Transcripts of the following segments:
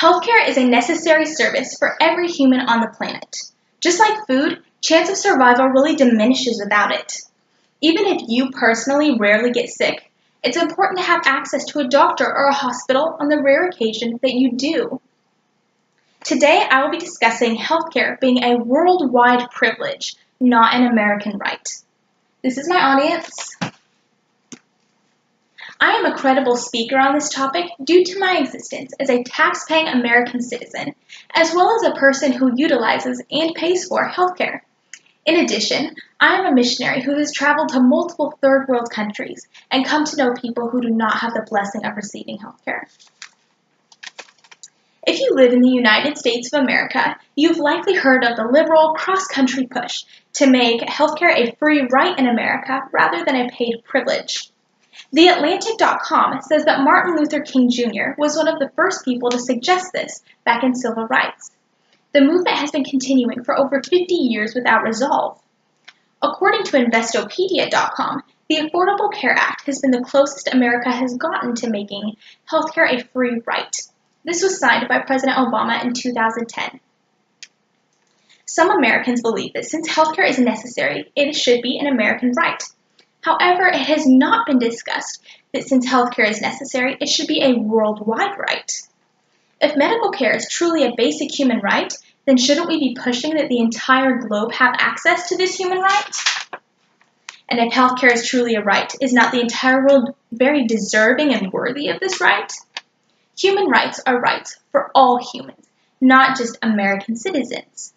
Healthcare is a necessary service for every human on the planet. Just like food, chance of survival really diminishes without it. Even if you personally rarely get sick, it's important to have access to a doctor or a hospital on the rare occasion that you do. Today, I will be discussing healthcare being a worldwide privilege, not an American right. This is my audience. I am a credible speaker on this topic due to my existence as a tax-paying American citizen, as well as a person who utilizes and pays for healthcare. In addition, I am a missionary who has traveled to multiple third world countries and come to know people who do not have the blessing of receiving healthcare. If you live in the United States of America, you've likely heard of the liberal cross-country push to make healthcare a free right in America rather than a paid privilege. TheAtlantic.com says that Martin Luther King Jr. was one of the first people to suggest this back in civil rights. The movement has been continuing for over 50 years without resolve. According to Investopedia.com, the Affordable Care Act has been the closest America has gotten to making healthcare a free right. This was signed by President Obama in 2010. Some Americans believe that since healthcare is necessary, it should be an American right. However, it has not been discussed that since healthcare is necessary, it should be a worldwide right. If medical care is truly a basic human right, then shouldn't we be pushing that the entire globe have access to this human right? And if healthcare is truly a right, is not the entire world very deserving and worthy of this right? Human rights are rights for all humans, not just American citizens.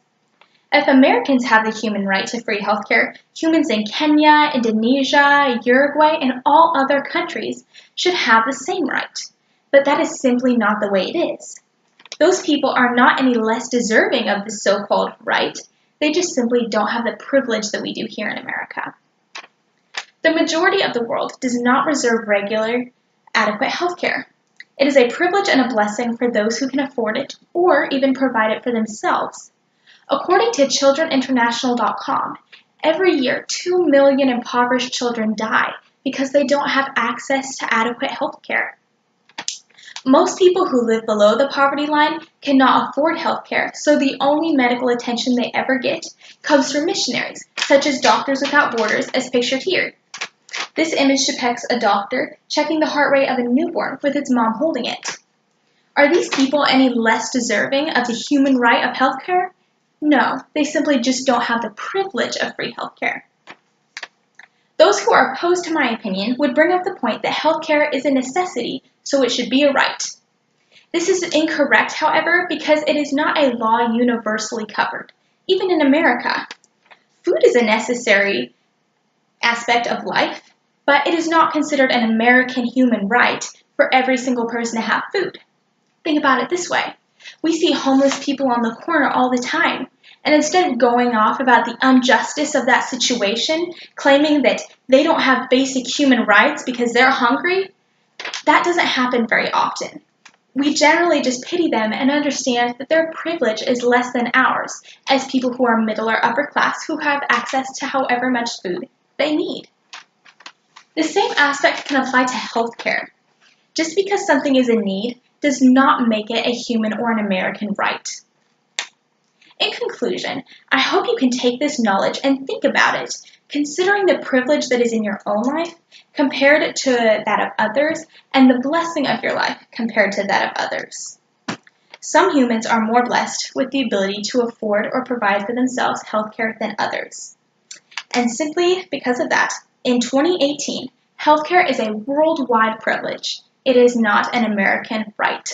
If Americans have the human right to free healthcare, humans in Kenya, Indonesia, Uruguay, and all other countries should have the same right. But that is simply not the way it is. Those people are not any less deserving of this so-called right. They just simply don't have the privilege that we do here in America. The majority of the world does not reserve regular, adequate healthcare. It is a privilege and a blessing for those who can afford it or even provide it for themselves. According to ChildrenInternational.com, every year 2 million impoverished children die because they don't have access to adequate health care. Most people who live below the poverty line cannot afford health care, so the only medical attention they ever get comes from missionaries, such as Doctors Without Borders, as pictured here. This image depicts a doctor checking the heart rate of a newborn with its mom holding it. Are these people any less deserving of the human right of health care? No, they simply just don't have the privilege of free healthcare. Those who are opposed to my opinion would bring up the point that healthcare is a necessity, so it should be a right. This is incorrect, however, because it is not a law universally covered, even in America. Food is a necessary aspect of life, but it is not considered an American human right for every single person to have food. Think about it this way. We see homeless people on the corner all the time, and instead of going off about the injustice of that situation, claiming that they don't have basic human rights because they're hungry, that doesn't happen very often. We generally just pity them and understand that their privilege is less than ours as people who are middle or upper class who have access to however much food they need. The same aspect can apply to healthcare. Just because something is a need does not make it a human or an American right. In conclusion, I hope you can take this knowledge and think about it, considering the privilege that is in your own life compared to that of others, and the blessing of your life compared to that of others. Some humans are more blessed with the ability to afford or provide for themselves healthcare than others. And simply because of that, in 2018, healthcare is a worldwide privilege. It is not an American right.